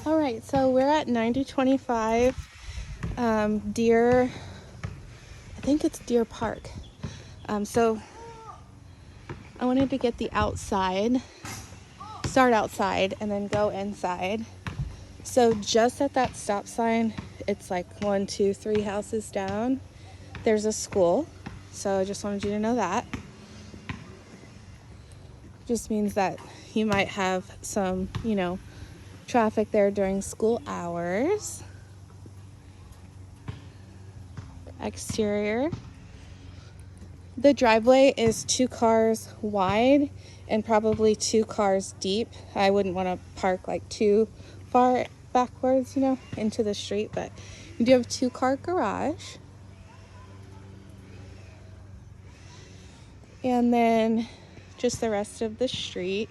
All right, so we're at 9025 Deer, I think it's Deer Park. So I wanted to get the outside, start outside and then go inside. So just at that stop sign, it's like 1, 2, 3 houses down, there's a school. So I just wanted you to know that. Just means that you might have some, traffic there during school hours. Exterior. The driveway is 2 cars wide and probably 2 cars deep. I wouldn't want to park like too far backwards, into the street, but you do have a 2-car garage. And then just the rest of the street.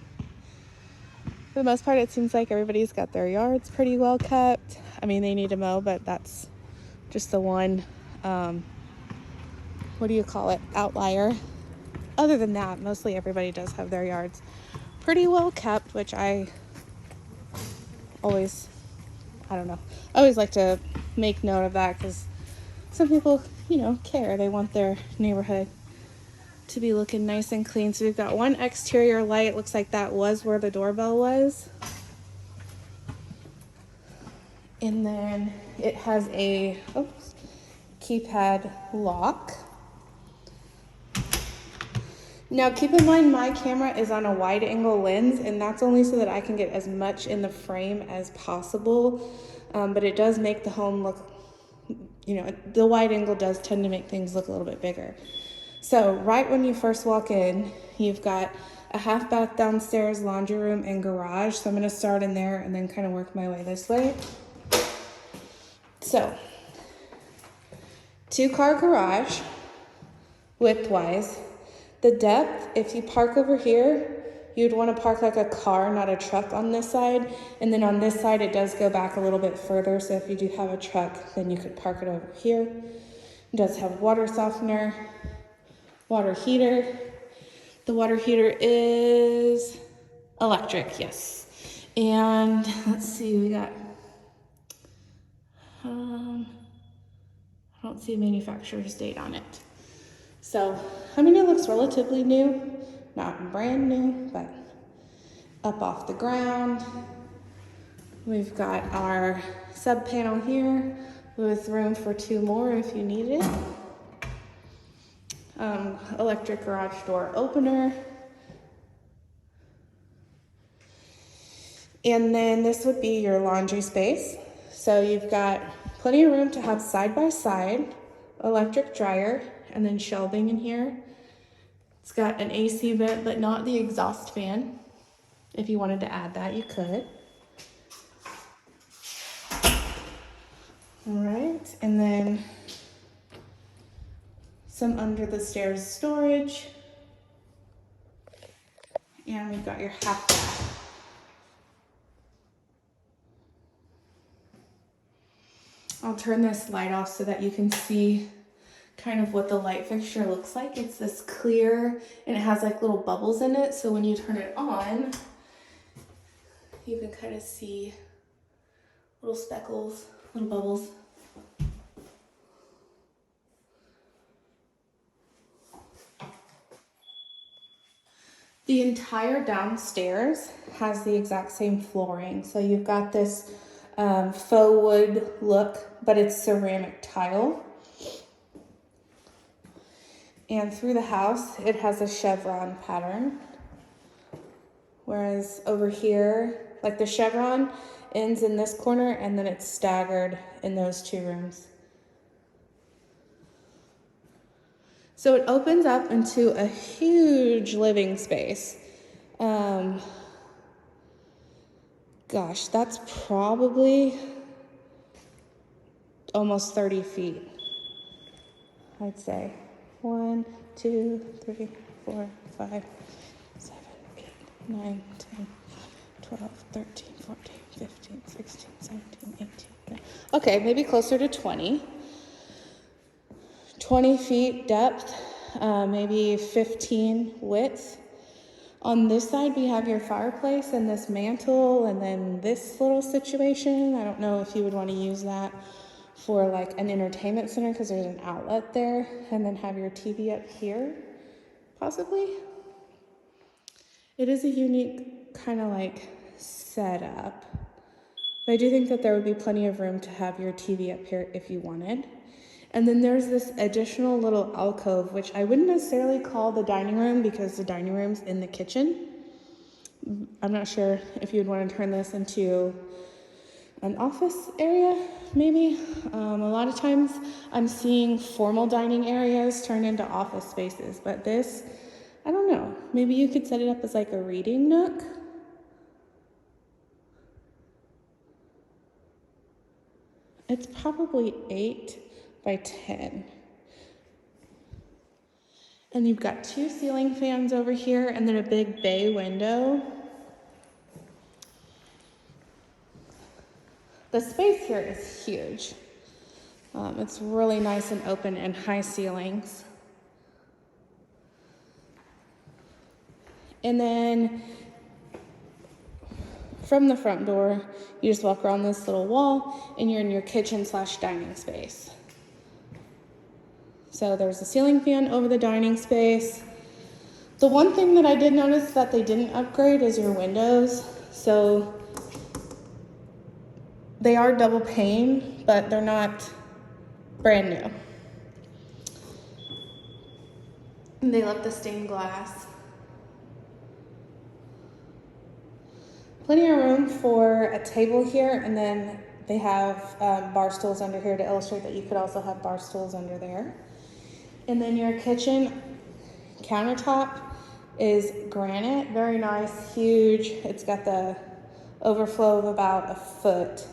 For the most part, it seems like everybody's got their yards pretty well kept. I mean, they need to mow, but that's just the one, outlier. Other than that, mostly everybody does have their yards pretty well kept, which I always like to make note of that, because some people, care. They want their neighborhood to be looking nice and clean. So we've got one exterior light. Looks like that was where the doorbell was. And then it has a keypad lock. Now keep in mind my camera is on a wide angle lens, and that's only so that I can get as much in the frame as possible. But it does make the home look, the wide angle does tend to make things look a little bit bigger. So right when you first walk in, you've got a half bath downstairs, laundry room, and garage. So I'm going to start in there and then kind of work my way this way. So 2-car garage, width-wise. The depth, if you park over here, you'd want to park like a car, not a truck on this side. And then on this side, it does go back a little bit further. So if you do have a truck, then you could park it over here. It does have water softener, water heater. The water heater is electric, yes. And let's see, we got, I don't see a manufacturer's date on it. So, it looks relatively new, not brand new, but up off the ground. We've got our sub panel here with room for 2 more if you need it. Electric garage door opener. And then this would be your laundry space. So you've got plenty of room to have side-by-side electric dryer and then shelving in here. It's got an AC vent, but not the exhaust fan. If you wanted to add that, you could. All right, and then some under the stairs storage. And we've got your half bath. I'll turn this light off so that you can see kind of what the light fixture looks like. It's this clear and it has like little bubbles in it. So when you turn it on, you can kind of see little speckles, little bubbles. The entire downstairs has the exact same flooring. So you've got this faux wood look, but it's ceramic tile. And through the house, it has a chevron pattern. Whereas over here, like the chevron ends in this corner and then it's staggered in those 2 rooms. So it opens up into a huge living space. Gosh, that's probably almost 30 feet, I'd say. 1, 2, 3, 4, 5, 7, 8, 9, 10, 12, 13, 14, 15, 16, 17, 18, 19. Okay, maybe closer to 20. 20 feet depth, maybe 15 width. On this side, we have your fireplace and this mantle, and then this little situation. I don't know if you would want to use that for like an entertainment center because there's an outlet there, and then have your TV up here, possibly. It is a unique kind of like setup, but I do think that there would be plenty of room to have your TV up here if you wanted. And then there's this additional little alcove, which I wouldn't necessarily call the dining room because the dining room's in the kitchen. I'm not sure if you'd want to turn this into an office area, maybe. A lot of times I'm seeing formal dining areas turn into office spaces, but this, I don't know. Maybe you could set it up as like a reading nook. It's probably 8 by 10. And you've got 2 ceiling fans over here and then a big bay window. The space here is huge. It's really nice and open and high ceilings. And then from the front door, you just walk around this little wall and you're in your kitchen/dining space. So there's a ceiling fan over the dining space. The one thing that I did notice that they didn't upgrade is your windows. So they are double pane, but they're not brand new. And they left the stained glass. Plenty of room for a table here, and then they have bar stools under here to illustrate that you could also have bar stools under there. And then your kitchen countertop is granite, very nice, huge. It's got the overflow of about a foot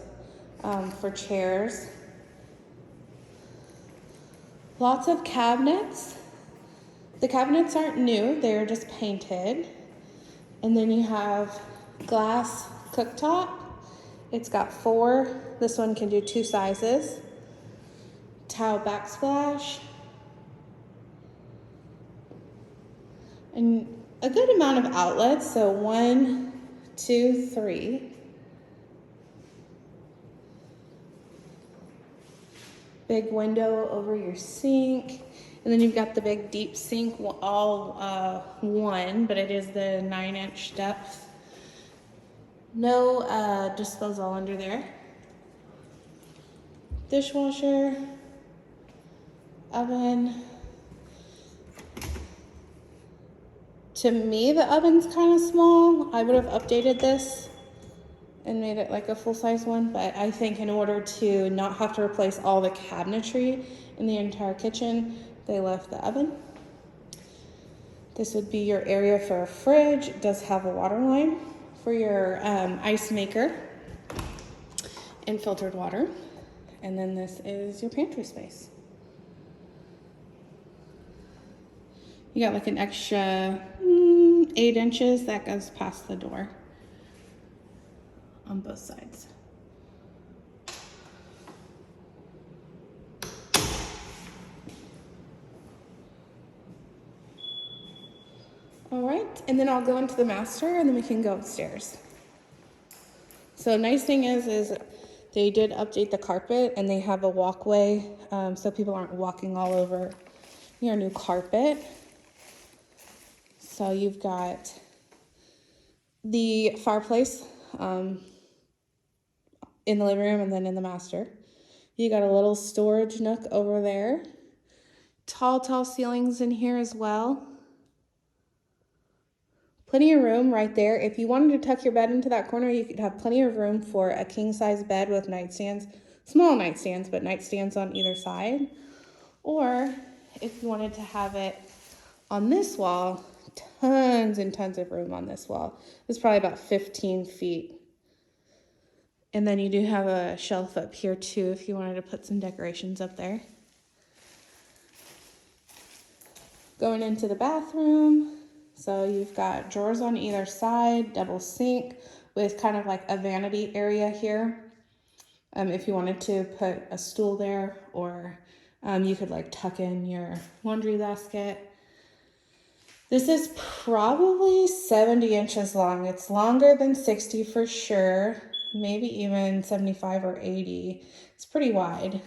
for chairs. Lots of cabinets. The cabinets aren't new, they're just painted. And then you have glass cooktop. It's got 4. This one can do 2 sizes. Tile backsplash. And a good amount of outlets, so 1, 2, 3. Big window over your sink. And then you've got the big deep sink, all one, but it is the 9-inch depth. No disposal under there. Dishwasher, oven. To me, the oven's kind of small. I would have updated this and made it like a full-size one, but I think in order to not have to replace all the cabinetry in the entire kitchen, they left the oven. This would be your area for a fridge. It does have a water line for your ice maker and filtered water. And then this is your pantry space. You got like an extra 8 inches that goes past the door on both sides. All right, and then I'll go into the master and then we can go upstairs. So nice thing is they did update the carpet and they have a walkway so people aren't walking all over your new carpet. So you've got the fireplace in the living room and then in the master. You got a little storage nook over there. Tall ceilings in here as well. Plenty of room right there. If you wanted to tuck your bed into that corner, you could have plenty of room for a king-size bed with nightstands, small nightstands, but nightstands on either side. Or if you wanted to have it on this wall, tons and tons of room on this wall. It's probably about 15 feet. And then you do have a shelf up here too if you wanted to put some decorations up there. Going into the bathroom. So you've got drawers on either side, double sink with kind of like a vanity area here. If you wanted to put a stool there, or you could like tuck in your laundry basket. This is probably 70 inches long. It's longer than 60 for sure, maybe even 75 or 80. It's pretty wide,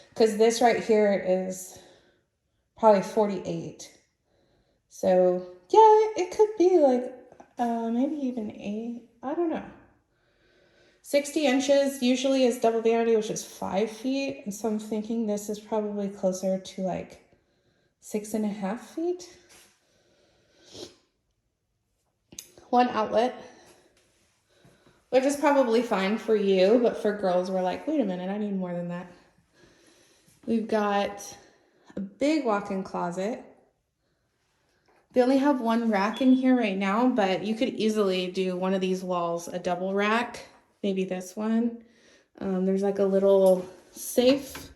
because this right here is probably 48. So yeah, it could be like maybe even 8. I don't know. 60 inches usually is double vanity, which is 5 feet. And so I'm thinking this is probably closer to like 6.5 feet. One outlet, which is probably fine for you, but for girls, we're like, wait a minute, I need more than that. We've got a big walk-in closet. They only have one rack in here right now, but you could easily do one of these walls a double rack, maybe this one. There's like a little safe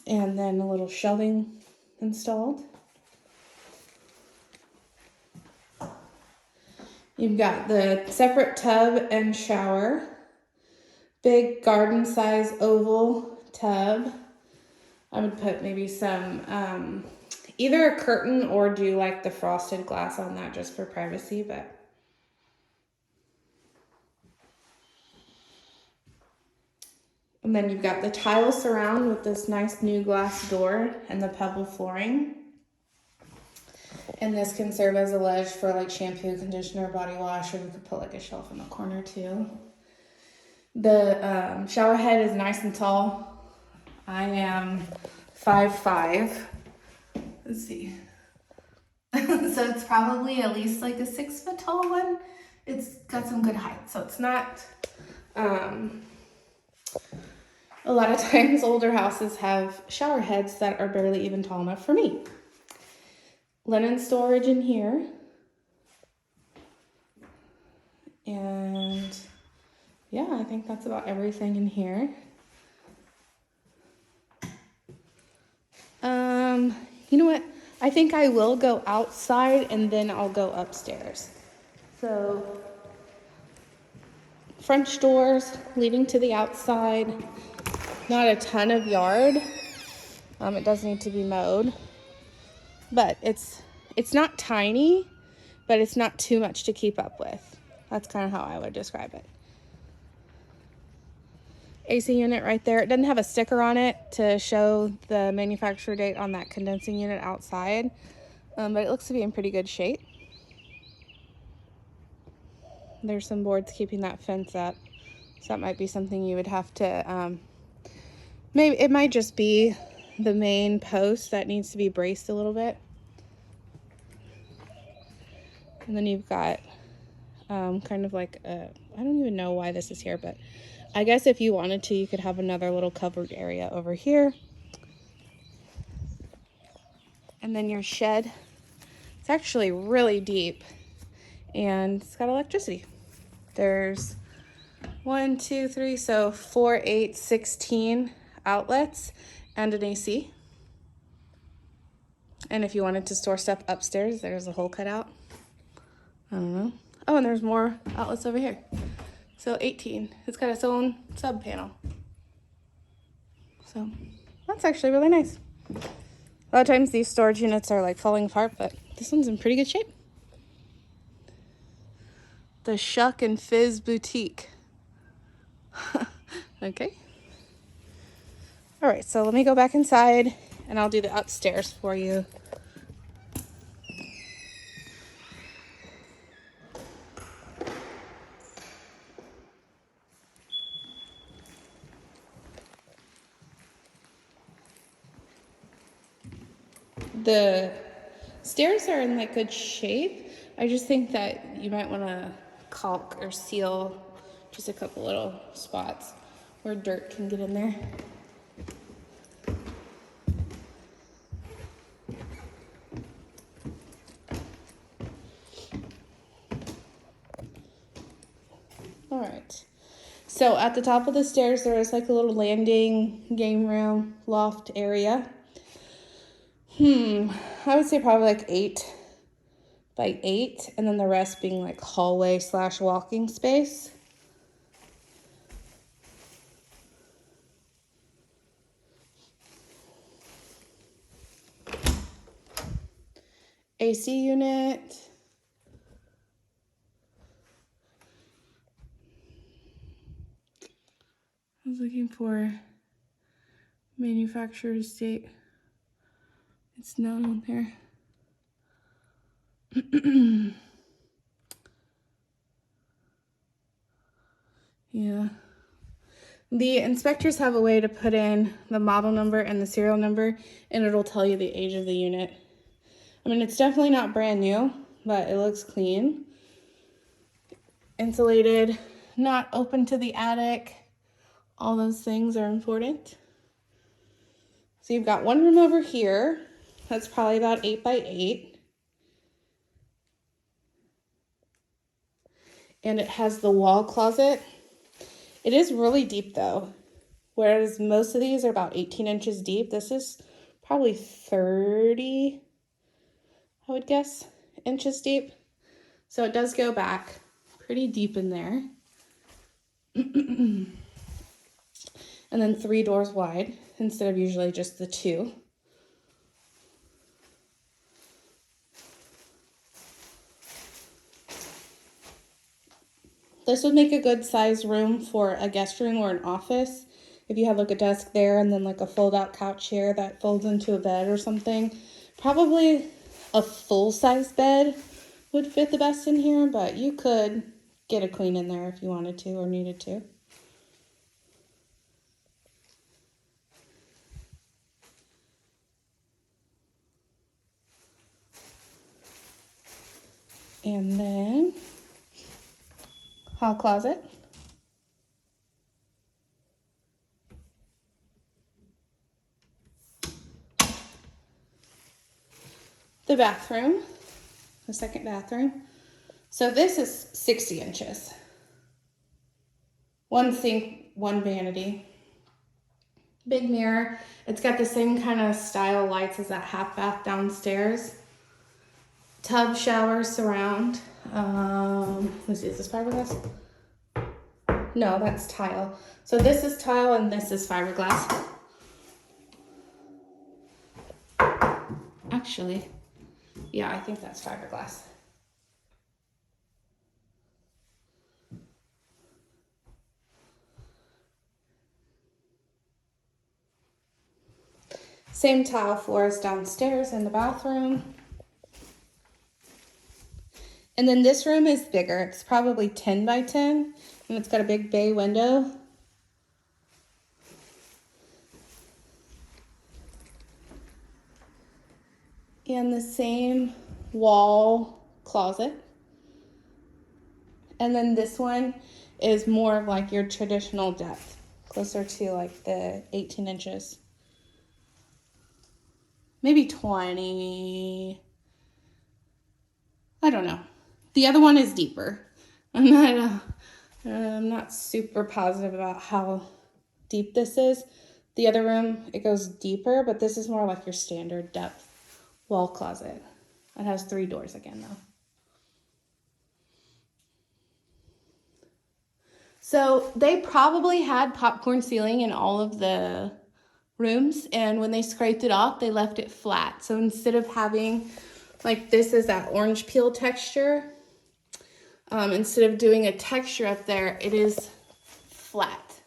and then a little shelving installed. You've got the separate tub and shower, big garden size oval tub. I would put maybe some, either a curtain or do like the frosted glass on that just for privacy, but. And then you've got the tile surround with this nice new glass door and the pebble flooring. And this can serve as a ledge for like shampoo, conditioner, body wash, or you could put like a shelf in the corner too. The shower head is nice and tall. I am 5'5". Let's see. So it's probably at least like a 6 foot tall one. It's got some good height. So it's not, a lot of times older houses have shower heads that are barely even tall enough for me. Linen storage in here. And yeah, I think that's about everything in here. You know what? I think I will go outside and then I'll go upstairs. So, French doors leading to the outside. Not a ton of yard. It does need to be mowed. But it's not tiny, but it's not too much to keep up with. That's kind of how I would describe it. AC unit right there. It doesn't have a sticker on it to show the manufacturer date on that condensing unit outside, but it looks to be in pretty good shape. There's some boards keeping that fence up, so that might be something you would have to, maybe it might just be the main post that needs to be braced a little bit. And then you've got kind of like I don't even know why this is here, but I guess if you wanted to, you could have another little covered area over here. And then your shed. It's actually really deep and it's got electricity. There's 1, 2, 3, so 4, 8, 16 outlets and an AC. And if you wanted to store stuff upstairs, there's a hole cut out. I don't know. Oh, and there's more outlets over here. So 18. It's got its own sub panel. So that's actually really nice. A lot of times these storage units are like falling apart, but this one's in pretty good shape. The Shuck and Fizz Boutique. Okay. All right, so let me go back inside and I'll do the upstairs for you. The stairs are in like good shape. I just think that you might want to caulk or seal just a couple little spots where dirt can get in there. All right. So at the top of the stairs, there is like a little landing, game room, loft area. I would say probably like 8 by 8, and then the rest being like hallway / walking space. AC unit. I was looking for manufacturer's date. It's not on there. Yeah. The inspectors have a way to put in the model number and the serial number, and it'll tell you the age of the unit. I mean, it's definitely not brand new, but it looks clean. Insulated, not open to the attic. All those things are important. So you've got one room over here. That's probably about 8 by 8. And it has the wall closet. It is really deep though. Whereas most of these are about 18 inches deep. This is probably 30, I would guess, inches deep. So it does go back pretty deep in there. And then 3 doors wide instead of usually just the 2. This would make a good size room for a guest room or an office. If you have like a desk there and then like a fold out couch chair that folds into a bed or something. Probably a full size bed would fit the best in here, but you could get a queen in there if you wanted to or needed to. And then hall closet. The bathroom, the second bathroom. So this is 60 inches. 1 sink, 1 vanity. Big mirror. It's got the same kind of style lights as that half bath downstairs. Tub, shower, surround. Let's see, is this fiberglass? No, that's tile. So this is tile and this is fiberglass. Actually, yeah, I think that's fiberglass. Same tile floors downstairs in the bathroom. And then this room is bigger. It's probably 10 by 10, and it's got a big bay window. And the same wall closet. And then this one is more of like your traditional depth, closer to like the 18 inches. Maybe 20. I don't know. The other one is deeper. I'm not super positive about how deep this is. The other room, it goes deeper, but this is more like your standard depth wall closet. It has 3 doors again though. So they probably had popcorn ceiling in all of the rooms, and when they scraped it off, they left it flat. So instead of having, like, this is that orange peel texture, instead of doing a texture up there, it is flat.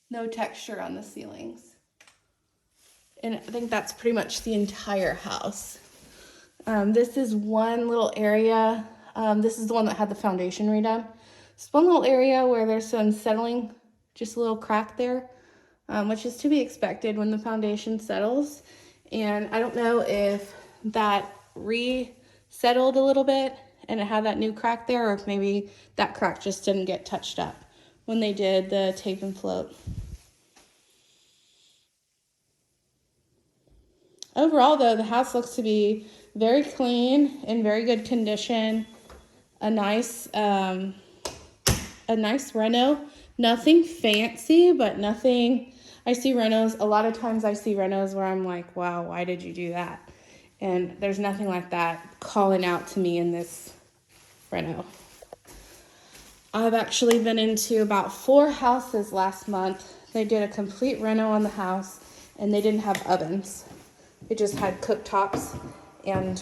No texture on the ceilings. And I think that's pretty much the entire house. This is one little area. This is the one that had the foundation redone. It's one little area where there's some settling, just a little crack there, which is to be expected when the foundation settles. And I don't know if that resettled a little bit and it had that new crack there, or if maybe that crack just didn't get touched up when they did the tape and float. Overall though, the house looks to be very clean, in very good condition. A nice reno. Nothing fancy, but nothing. I see renos, a lot of times I see renos where I'm like, wow, why did you do that? And there's nothing like that calling out to me in this reno. I've actually been into about 4 houses last month. They did a complete reno on the house and they didn't have ovens. It just had cooktops and